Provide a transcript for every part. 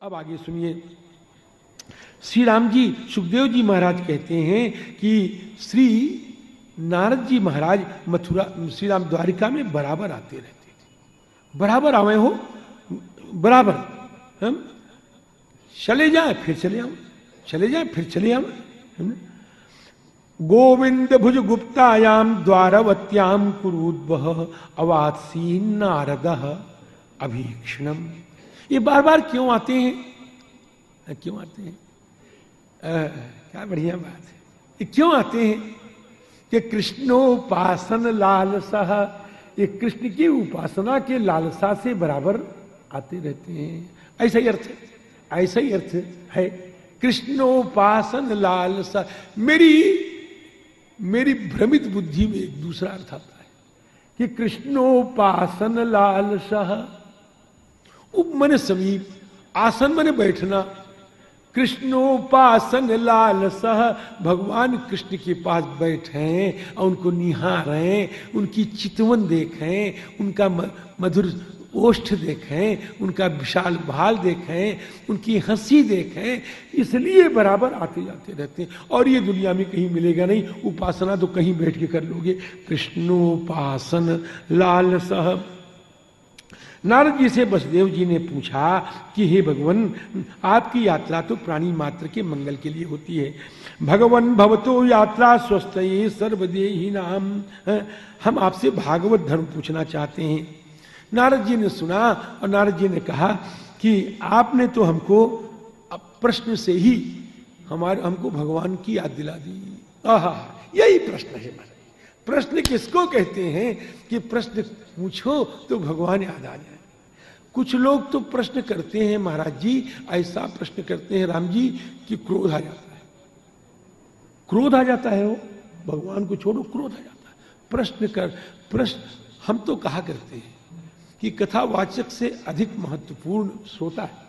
अब आगे सुनिए। श्री राम जी, सुखदेव जी महाराज कहते हैं कि श्री नारद जी महाराज मथुरा, श्री राम द्वारिका में बराबर आते रहते थे। बराबर आवे हो, बराबर हम चले जाए फिर चले आओ, चले जाए फिर चले आओ। गोविंद भुज गुप्तायाम द्वारवत्याम कुरुद्वह अवात्सी नारद अभीक्षणम। ये बार बार क्यों आते हैं? क्यों आते हैं? क्या बढ़िया बात है। ये क्यों आते हैं? कि कृष्णोपासन लालसा, ये कृष्ण की उपासना के लालसा से बराबर आते रहते हैं। ऐसा ही अर्थ है, ऐसा ही अर्थ है। कृष्णोपासन लालसा, मेरी भ्रमित बुद्धि में एक दूसरा अर्थ आता है कि कृष्णोपासन लालसा, उप मने समीप, आसन मने बैठना। कृष्णोपासन लालसा, भगवान कृष्ण के पास बैठे और उनको निहारें, उनकी चितवन देखें, उनका मधुर ओष्ठ देखें, उनका विशाल भाल देखें, उनकी हंसी देखें, इसलिए बराबर आते जाते रहते हैं। और ये दुनिया में कहीं मिलेगा नहीं। उपासना तो कहीं बैठ के कर लोगे। कृष्णोपासन लालसा। नारद जी से वसुदेव जी ने पूछा कि हे भगवान, आपकी यात्रा तो प्राणी मात्र के मंगल के लिए होती है। भगवान भवतो यात्रा स्वस्थये सर्वदेही नाम। हम आपसे भागवत धर्म पूछना चाहते हैं। नारद जी ने सुना और नारद जी ने कहा कि आपने तो हमको प्रश्न से ही हमको भगवान की याद दिला दी। आहा, यही प्रश्न है। प्रश्न किसको कहते हैं कि प्रश्न पूछो तो भगवान याद आ जाए। कुछ लोग तो प्रश्न करते हैं महाराज जी, ऐसा प्रश्न करते हैं राम जी कि क्रोध आ जाता है। क्रोध आ जाता है, वो भगवान को छोड़ो, क्रोध आ जाता है। प्रश्न हम तो कहा करते हैं कि कथावाचक से अधिक महत्वपूर्ण श्रोता है,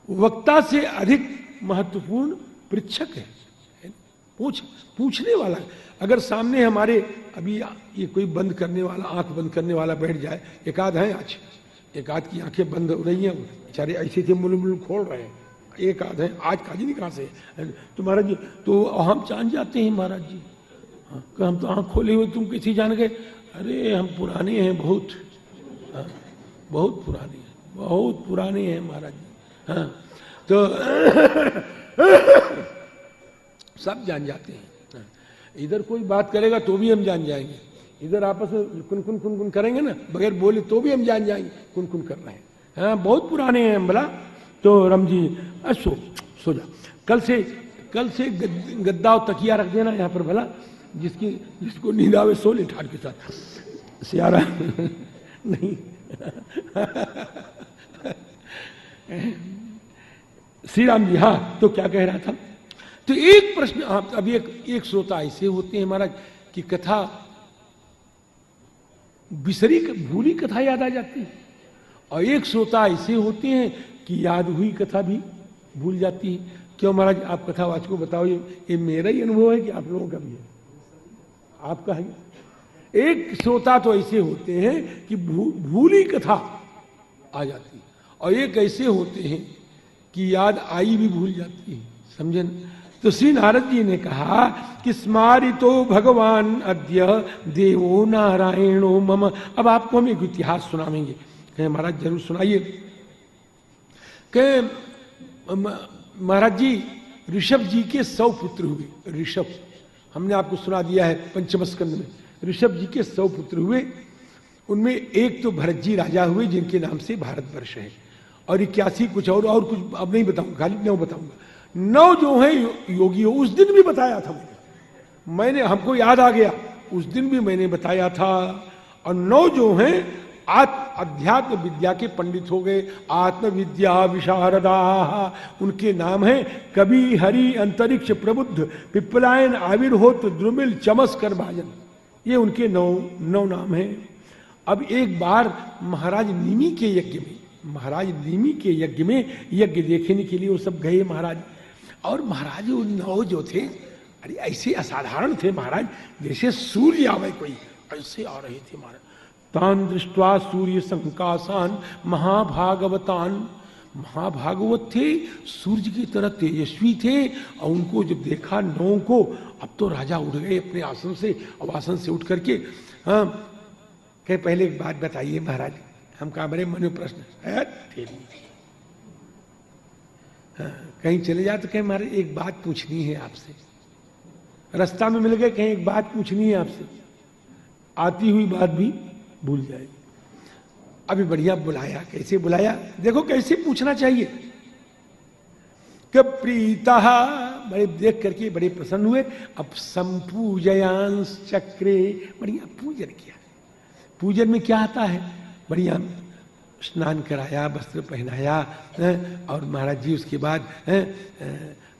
वक्ता से अधिक महत्वपूर्ण पृच्छक है। पूछने वाला। अगर सामने हमारे अभी ये कोई बंद करने वाला, आंख बंद करने वाला बैठ जाए, एक आध है आज, एक आध की आंखें बंद हो रही हैं, बेचारे ऐसे थे मुल मुल खोल रहे हैं, एक आध है आज काजी नहीं कहां से। तो महाराज जी, तो हम जान जाते हैं महाराज जी, हम तो आंख खोले हुए, तुम किसी जान गए? अरे हम पुराने हैं बहुत, बहुत पुराने हैं, बहुत पुराने हैं महाराज जी। हाँ, तो सब जान जाते हैं। इधर कोई बात करेगा तो भी हम जान जाएंगे, इधर आपस में कुन करेंगे ना, बगैर बोले तो भी हम जान जाएंगे कुन कर रहे हैं। हाँ, बहुत पुराने हैं हम। बोला तो राम जी, सो जा, कल से गद्दा और तकिया रख देना यहाँ पर। भला जिसको नींद आवे सो ले ठाट के साथ। सियारा नहीं। श्री राम जी, हाँ, तो क्या कह रहा था? तो एक प्रश्न, आप अभी एक श्रोता ऐसे होते हैं महाराज कि कथा बिसरी, भूली कथा याद आ जाती है, और एक श्रोता ऐसे होते हैं कि याद हुई कथा भी भूल जाती है। क्यों महाराज, आप कथावाचक को बताओ, ये मेरा ही अनुभव है कि आप लोगों का भी है? आपका है? एक श्रोता तो ऐसे होते हैं कि भूली कथा आ जाती है, और एक ऐसे होते हैं कि याद आई भी भूल जाती है। समझे? तो श्री नारद जी ने कहा कि स्मारितो भगवान अद्य देवो नारायणो मम। अब आपको हम एक इतिहास सुनाएंगे। कहे महाराज जरूर सुनाइए। कहे महाराज जी, ऋषभ जी के 100 पुत्र हुए। ऋषभ हमने आपको सुना दिया है पंचम स्कंद में। ऋषभ जी के 100 पुत्र हुए, उनमें एक तो भरत जी राजा हुए जिनके नाम से भारतवर्ष है, और 81 कुछ और कुछ अब नहीं बताऊंगा, खाली 9 बताऊंगा। 9 जो है योगी हो। उस दिन भी बताया था मैंने, हमको याद आ गया, उस दिन भी मैंने बताया था। और 9 जो हैं अध्यात्म विद्या के पंडित हो गए, आत्म विद्या विशारदा। उनके नाम हैं कवि, हरि, अंतरिक्ष प्रबुद्ध, पिप्पलायन, आविर्होत्र, द्रुमिल, चमस, कर भाजन। ये उनके 9 नाम हैं। अब एक बार महाराज निमि के यज्ञ में यज्ञ देखने के लिए वो सब गए महाराज। और महाराज वो 9 जो थे, अरे ऐसे असाधारण थे महाराज, जैसे सूर्य आवे कोई, ऐसे आ रहे थे महाराज। तान दृष्ट्वा सूर्य संकासान महाभागवतान। महाभागवत थे, सूर्य की तरह तेजस्वी थे, और उनको जब देखा नौ को, अब तो राजा उठ गए अपने आसन से, अब आसन से उठ करके हाँ कहे पहले एक बात बताइए महाराज। हम कहा मेरे मन में प्रश्न है, हाँ, कहीं चले जाए तो कहे महाराज एक बात पूछनी है आपसे। रास्ता में मिल गए, कहीं एक बात पूछनी है आपसे, आती हुई बात भी भूल जाएगी। अभी बढ़िया बुलाया, कैसे बुलाया देखो, कैसे पूछना चाहिए। कि प्रीता, बड़े देख करके बड़े प्रसन्न हुए। अब संपूजयांस चक्रे, बढ़िया पूजन किया। पूजन में क्या आता है, बढ़िया स्नान कराया, वस्त्र पहनाया, और महाराज जी उसके बाद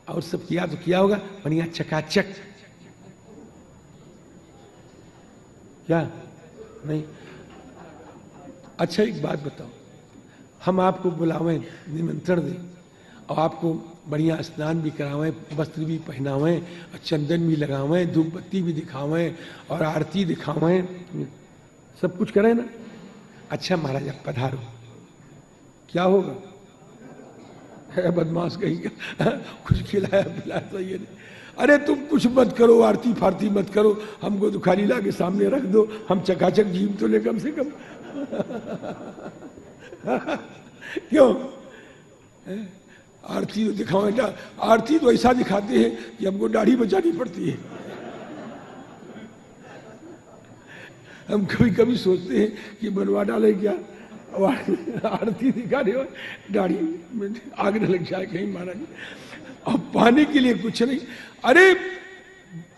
और सब किया तो किया होगा, बढ़िया चकाचक। क्या नहीं? अच्छा एक बात बताओ, हम आपको बुलावें, निमंत्रण दें, और आपको बढ़िया स्नान भी करावें, वस्त्र भी पहनावें, और चंदन भी लगावें, धूप बत्ती भी दिखावें, और आरती दिखावें, सब कुछ करें ना। अच्छा महाराज अब पधारो, क्या होगा? है बदमाश कहीं का, कुछ खिलाया पिलाया तो ये नहीं। अरे तुम कुछ मत करो, आरती फारती मत करो, हमको तो खाली ला के सामने रख दो, हम चकाचक जीव तो ले कम से कम। क्यों? आरती तो दिखाओ, आरती तो ऐसा दिखाते हैं कि हमको दाढ़ी बचानी पड़ती है। हम कभी कभी सोचते हैं कि बनवा डाले क्या, आरती दिखा रहे हो, दाढ़ी में आग न लग जाए कहीं महाराज। अब पाने के लिए कुछ नहीं, अरे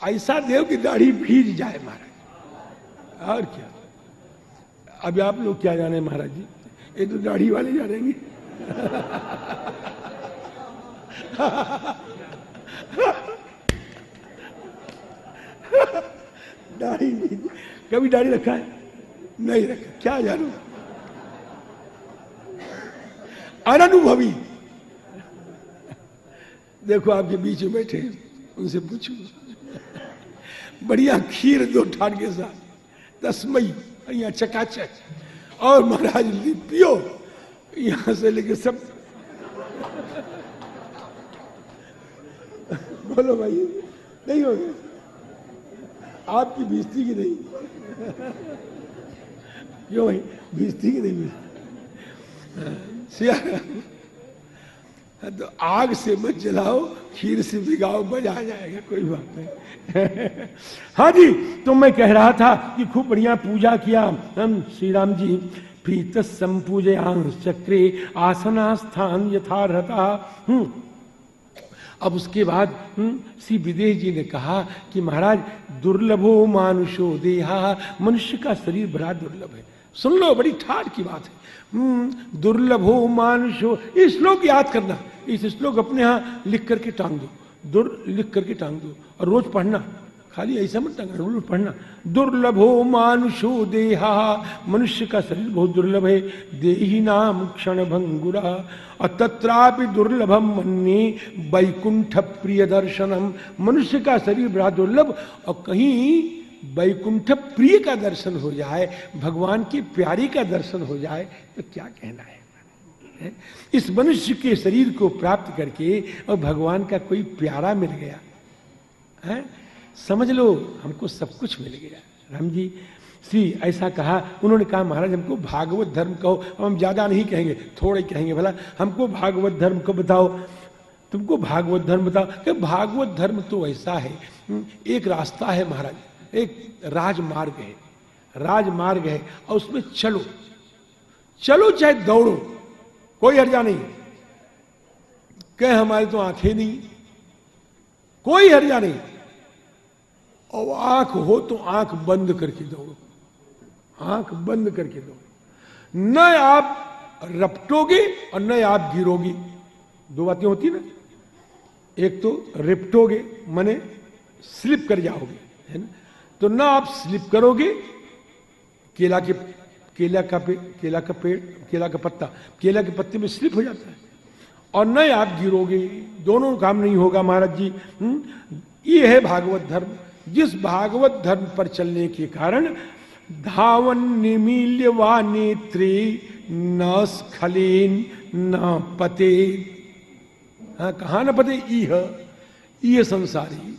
ऐसा देव कि दाढ़ी भीज जाए महाराज, और क्या। अभी आप लोग क्या जाने महाराज जी, ये तो दाढ़ी वाले जानेंगे। दाढ़ी नहीं, कभी दाढ़ी रखा है? नहीं रखा, क्या जानू, अनुभवी। देखो आपके बीच में बैठे हैं, उनसे पूछो, बढ़िया खीर दो ठान के साथ, तस्मई यहाँ चकाचक, और महाराज पियो यहां से लेके सब। बोलो भाई, नहीं हो गया आपकी बेइज्जती की नहीं? क्यों भाई, बेइज्जती की नहीं? तो आग से मत जलाओ, खीर से भिगाओ, मजा आ जाएगा, कोई बात नहीं। हाँ जी, तो मैं कह रहा था कि खूब बढ़िया पूजा किया हम श्री राम जी। प्रीत संपूजयांस चक्रे आसनास्थान यथारथा। अब उसके बाद श्री विदेश जी ने कहा कि महाराज दुर्लभो मानुषो देहा, मनुष्य का शरीर बड़ा दुर्लभ है। सुन लो, बड़ी ठाठ की बात है। दुर्लभो मानुषो, ये श्लोक याद करना, इस श्लोक अपने यहाँ लिख करके टांग दो, लिख करके टांग दो, और रोज पढ़ना, खाली ऐसा मत टांगना, रोज पढ़ना। दुर्लभो मानुषो देहा, मनुष्य का शरीर बहुत दुर्लभ है। देही नाम क्षण भंगुरा, और तत्रापि दुर्लभम मन्ये वैकुंठ प्रिय दर्शनम। मनुष्य का शरीर बड़ा दुर्लभ, और कहीं वैकुंठ प्रिय का दर्शन हो जाए, भगवान की प्यारी का दर्शन हो जाए, तो क्या कहना है। इस मनुष्य के शरीर को प्राप्त करके और भगवान का कोई प्यारा मिल गया है, समझ लो हमको सब कुछ मिल गया। राम जी श्री ऐसा कहा, उन्होंने कहा महाराज हमको भागवत धर्म कहो। हम ज्यादा नहीं कहेंगे, थोड़े कहेंगे, भला हमको भागवत धर्म को बताओ, तुमको भागवत धर्म बताओ। कि भागवत धर्म तो ऐसा है, एक रास्ता है महाराज, एक राजमार्ग है, राजमार्ग है, और उसमें चलो, चलो चाहे दौड़ो, कोई हर्जा नहीं। कहे हमारे तो आंखें नहीं, कोई हर्जा नहीं, और आंख हो तो आंख बंद करके दौड़ो, आंख बंद करके दौड़ो। न आप रपटोगे और न आप गिरोगे, दो बातें होती ना। एक तो रिपटोगे माने स्लिप कर जाओगे, है ना, तो ना आप स्लिप करोगे, केला का पेड़, केला का पत्ता, केला के पत्ते में स्लिप हो जाता है, और न आप गिरोगे, दोनों काम नहीं होगा महाराज जी। ये है भागवत धर्म। जिस भागवत धर्म पर चलने के कारण धावन निमील्य वा नेत्रे न स्खलेन न पते। हाँ, कहाँ न पते? इह संसारी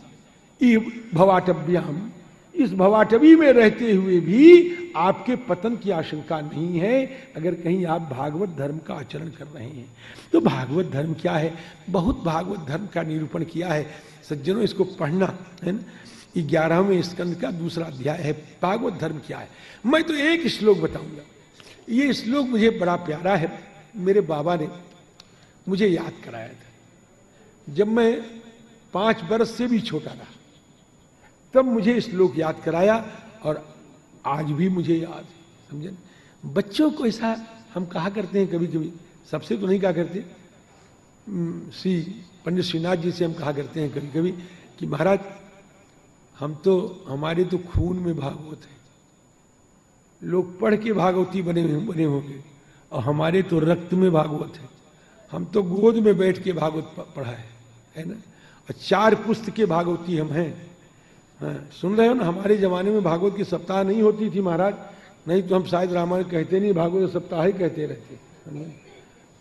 इह भवाटव्याम, इस भवाटवी में रहते हुए भी आपके पतन की आशंका नहीं है अगर कहीं आप भागवत धर्म का आचरण कर रहे हैं। तो भागवत धर्म क्या है? बहुत भागवत धर्म का निरूपण किया है सज्जनों, इसको पढ़ना है ना। 11वें स्कंद का दूसरा अध्याय है भागवत धर्म क्या है। मैं तो एक श्लोक बताऊंगा। ये श्लोक मुझे बड़ा प्यारा है, मेरे बाबा ने मुझे याद कराया था जब मैं 5 वर्ष से भी छोटा था, तब मुझे श्लोक याद कराया और आज भी मुझे याद है। समझे? बच्चों को ऐसा हम कहा करते हैं कभी कभी, सबसे तो नहीं कहा करते, श्री पंडित श्रीनाथ जी से हम कहा करते हैं कभी कभी कि महाराज हमारे तो खून में भागवत है। लोग पढ़ के भागवती बने होंगे और हमारे तो रक्त में भागवत है। हम तो गोद में बैठ के भागवत पढ़ा है ना। और 4 पुस्त के भागवती हम हैं। हाँ, सुन रहे हो ना? हमारे जमाने में भागवत की सप्ताह नहीं होती थी महाराज, नहीं तो हम शायद रामायण कहते नहीं, भागवत सप्ताह ही कहते रहते।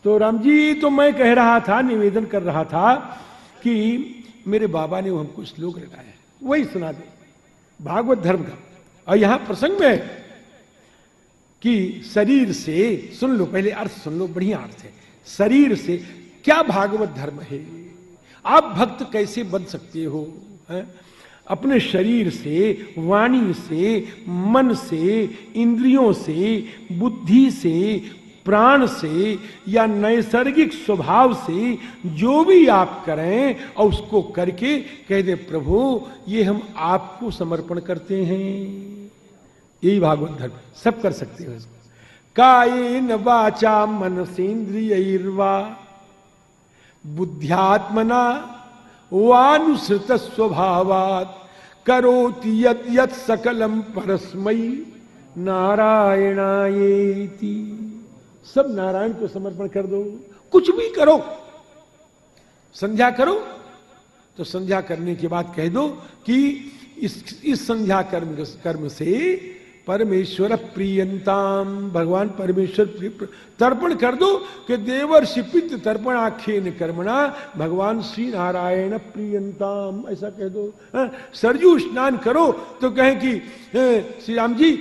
तो राम जी, तो मैं कह रहा था, निवेदन कर रहा था कि मेरे बाबा ने वो हमको श्लोक लगाया, वही सुना दे भागवत धर्म का। और यहां प्रसंग में है कि शरीर से, सुन लो पहले अर्थ सुन लो, बढ़िया अर्थ है। शरीर से क्या भागवत धर्म है? आप भक्त कैसे बन सकते हो? है? अपने शरीर से, वाणी से, मन से, इंद्रियों से, बुद्धि से, प्राण से या नैसर्गिक स्वभाव से जो भी आप करें और उसको करके कह दे प्रभु ये हम आपको समर्पण करते हैं। यही भागवत धर्म, सब कर सकते हो इसको। कायेन वाचा मनसेन्द्रियैर्वा बुद्ध्यात्मना वानुसृत स्वभावात् करोति यत् यत् सकलम परस्मै नारायणायेति। सब नारायण को समर्पण कर दो। कुछ भी करो, संध्या करो तो संध्या करने के बाद कह दो कि इस संध्या कर्म से परमेश्वर प्रियंताम, भगवान परमेश्वर तर्पण कर दो कि देवर्षि पितृ तर्पण आख्येन कर्मणा भगवान श्री नारायण प्रियंताम, ऐसा कह दो। सरजू स्नान करो तो कहें कि श्री राम जी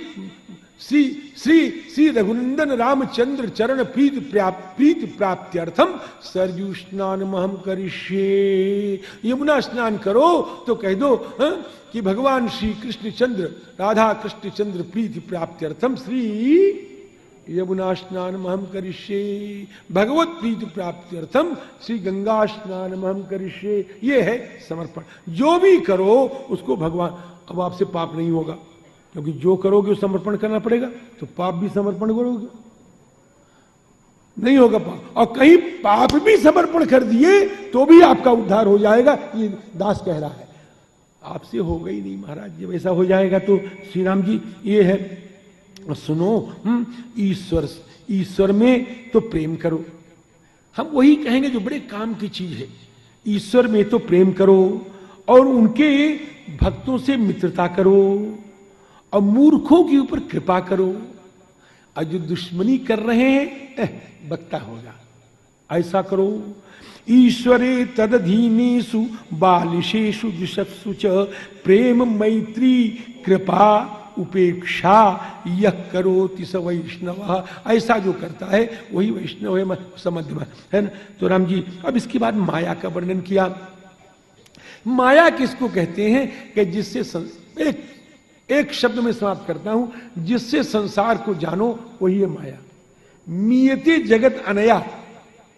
श्री श्री श्री रघुनंदन रामचंद्र चरण प्रीति प्राप्त्यर्थम सरजू स्नान महम करिष्ये। यमुना स्नान करो तो कह दो कि भगवान श्री कृष्ण चंद्र राधा कृष्ण चंद्र प्रीति प्राप्त्यर्थम श्री यमुना स्नान महम करिष्ये। भगवत प्रीति प्राप्त्यर्थम श्री गंगा स्नान महम करिष्ये। ये है समर्पण। जो भी करो उसको भगवान, अब आपसे पाप नहीं होगा क्योंकि जो करोगे वो समर्पण करना पड़ेगा, तो पाप भी समर्पण करोगे, नहीं होगा पाप। और कहीं पाप भी समर्पण कर दिए तो भी आपका उद्धार हो जाएगा, ये दास कह रहा है। आपसे होगा ही नहीं महाराज, जब ऐसा हो जाएगा तो श्री राम जी ये है, सुनो, ईश्वर में तो प्रेम करो। हम वही कहेंगे जो बड़े काम की चीज है। ईश्वर में तो प्रेम करो और उनके भक्तों से मित्रता करो और मूर्खों के ऊपर कृपा करो। और जो दुश्मनी कर रहे हैं बकता होगा, ऐसा करो। ईश्वरे तदधीनेषु बालिशेषु जुषत्सु च प्रेम मैत्री कृपा उपेक्षा यह करोति स वैष्णव। ऐसा जो करता है वही वैष्णव है, समझ में है ना। तो राम जी अब इसके बाद माया का वर्णन किया। माया किसको कहते हैं कि जिससे एक शब्द में समाप्त करता हूं, जिससे संसार को जानो वही है माया। मीयते जगत अनया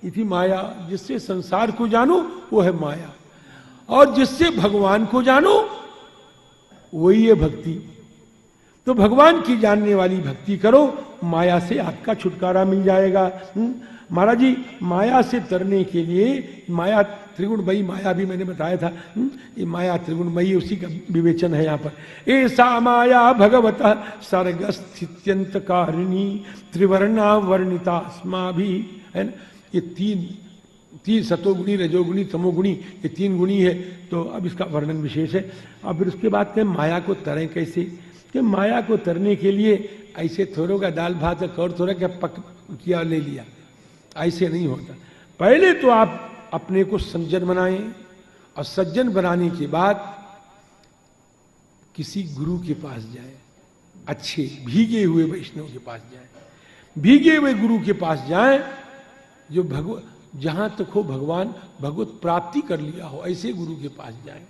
इति माया, जिससे संसार को जानो वो है माया। और जिससे भगवान को जानो वही है भक्ति। तो भगवान की जानने वाली भक्ति करो, माया से आपका छुटकारा मिल जाएगा। महाराज जी माया से तरने के लिए, माया त्रिगुणमयी माया भी मैंने बताया था, ये माया त्रिगुणमयी उसी का विवेचन है यहाँ पर। ऐसा माया भगवतः सर्गस्थित्यंत कारिणी त्रिवर्णा वर्णिता भी, है ना। ये तीन सतोगुणी रजोगुणी तमोगुणी, ये 3 गुणी है। तो अब इसका वर्णन विशेष है। अब फिर उसके बाद कहें माया को तरें कैसे, कि माया को तरने के लिए ऐसे थोड़ा का दाल भात और थोड़ा क्या पक किया ले लिया, ऐसे नहीं होता। पहले तो आप अपने को सज्जन बनाएं और सज्जन बनाने के बाद किसी गुरु के पास जाए, अच्छे भीगे हुए वैष्णव के पास जाए, भीगे हुए गुरु के पास जाए जो जहां तक हो भगवान भगवत प्राप्ति कर लिया हो, ऐसे गुरु के पास जाए।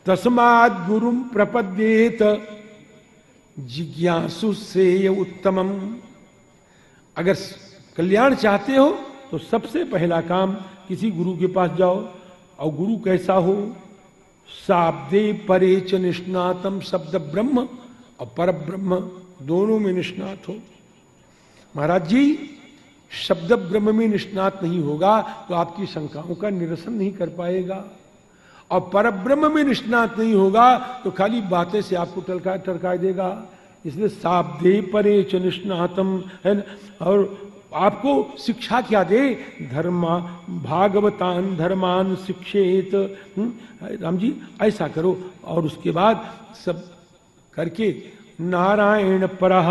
तस्मात् गुरुम प्रपद्येत जिज्ञासु श्रेय उत्तमम। अगर कल्याण चाहते हो तो सबसे पहला काम किसी गुरु के पास जाओ, और गुरु कैसा हो? शाब्दे परे च निष्णातम, शब्द ब्रह्म और पर ब्रह्म दोनों में निष्णात हो। महाराज जी, शब्द ब्रह्म में निष्णात नहीं होगा तो आपकी शंकाओं का निरसन नहीं कर पाएगा, और पर ब्रह्म में निष्णात नहीं होगा तो खाली बातें से आपको टरका देगा। इसलिए शाब्दे परे च निष्णातम है न? और आपको शिक्षा क्या दे? धर्मा भागवतान धर्मान शिक्षेत। राम जी ऐसा करो, और उसके बाद सब करके नारायण परः,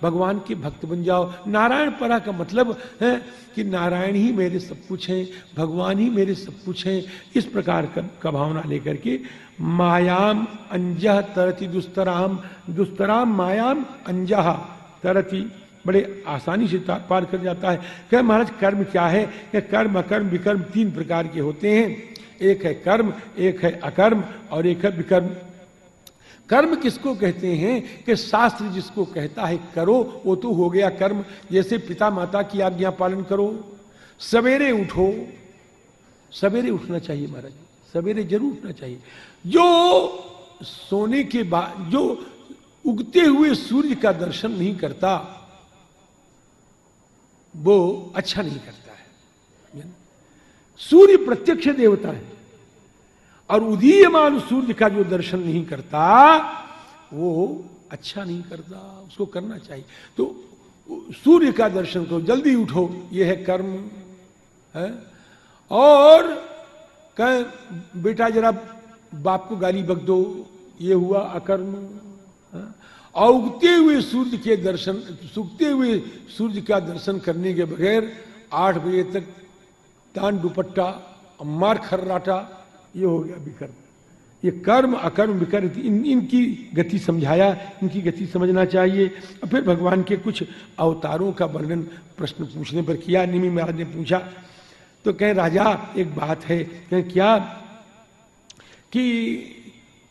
भगवान के भक्त बन जाओ। नारायण परः का मतलब है कि नारायण ही मेरे सब कुछ हैं, भगवान ही मेरे सब कुछ हैं, इस प्रकार का भावना लेकर के मायाम अंजह तरति दुस्तराम, दुस्तराम मायाम अंजह तरति, बड़े आसानी से पार कर जाता है। क्या महाराज कर्म क्या है? कि कर्म अकर्म विकर्म तीन प्रकार के होते हैं, एक है कर्म, एक है अकर्म और एक है विकर्म। कर्म किसको कहते हैं? कि शास्त्र जिसको कहता है करो वो तो हो गया कर्म। जैसे पिता माता की आज्ञा पालन करो, सवेरे उठो, सवेरे उठना चाहिए महाराज, सवेरे जरूर उठना चाहिए। जो सोने के बाद, जो उगते हुए सूर्य का दर्शन नहीं करता वो अच्छा नहीं करता है। सूर्य प्रत्यक्ष देवता है, और उदीयमान सूर्य का जो दर्शन नहीं करता वो अच्छा नहीं करता, उसको करना चाहिए। तो सूर्य का दर्शन करो, जल्दी उठो, ये है कर्म है। और कह बेटा जरा बाप को गाली बक दो, ये हुआ अकर्म है। और उगते हुए सूर्य के दर्शन, सूखते हुए सूर्य का दर्शन करने के बगैर 8 बजे तक दान दुपट्टा मार खर्राटा, ये हो गया विकर्म। ये कर्म अकर्म विकर्म इनकी गति समझाया, इनकी गति समझना चाहिए। और फिर भगवान के कुछ अवतारों का वर्णन प्रश्न पूछने पर किया। निमि महाराज ने पूछा तो कहें राजा एक बात है, कहें क्या? कि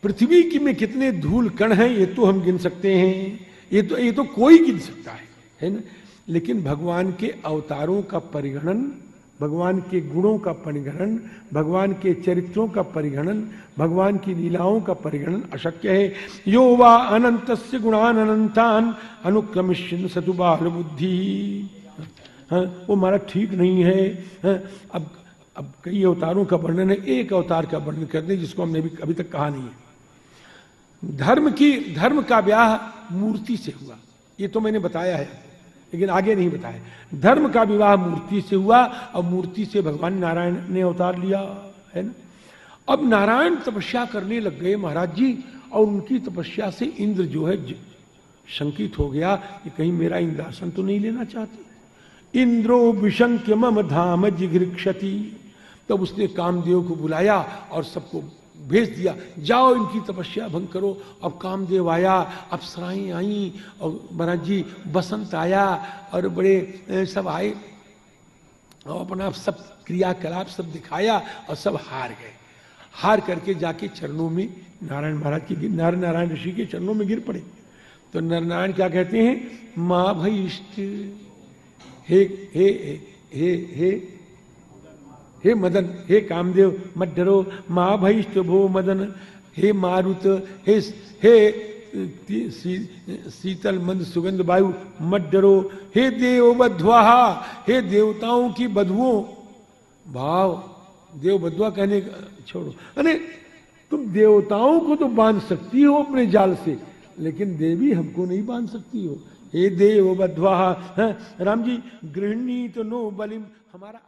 पृथ्वी की में कितने धूल कण हैं ये तो हम गिन सकते हैं, ये तो कोई गिन सकता है ना। लेकिन भगवान के अवतारों का परिगणन, भगवान के गुणों का परिगणन, भगवान के चरित्रों का परिगणन, भगवान की लीलाओं का परिगणन अशक्य है। यो वा अनंतस्य गुणान अनंतान अनुक्रमिष्यन् सतु बाल बुद्धि। वो हमारा ठीक नहीं है। अब कई अवतारों का वर्णन है, एक अवतार का वर्णन कर दें जिसको हमने अभी तक कहा नहीं है। धर्म का ब्याह मूर्ति से हुआ, ये तो मैंने बताया है, लेकिन आगे नहीं बताया। धर्म का विवाह मूर्ति से हुआ, और मूर्ति से भगवान नारायण ने अवतार लिया है ना। अब नारायण तपस्या करने लग गए महाराज जी, और उनकी तपस्या से इंद्र जो है शंकित हो गया कि कहीं मेरा इंद्रासन तो नहीं लेना चाहते। इंद्रो विशंक्य मम धाम जिघृक्षति। तब उसने कामदेव को बुलाया और सबको भेज दिया, जाओ इनकी तपस्या भंग करो। अब कामदेव आया, अप्सराएं आई, और महाराज जी बसंत आया, और बड़े सब आए, और अपना सब क्रियाकलाप सब दिखाया, और सब हार गए। हार करके जाके चरणों में नारायण महाराज की, नारायण ऋषि के चरणों में गिर पड़े। तो नारायण क्या कहते हैं? माँ भईष्ट, हे हे हे हे हे मदन, हे कामदेव मत डरो। माँ भईष्ट भो मदन, हे मारुत, हे शीतल मंद सुगंध वायु मत डरो। हे देव बध्वा, हे देवताओं की बधुओं। भाव देव बधुआ कहने का छोड़ो, अरे तुम देवताओं को तो बांध सकती हो अपने जाल से, लेकिन देवी हमको नहीं बांध सकती हो। हे देव बध्वा। राम जी गृहिणी तो नो बलिम, हमारा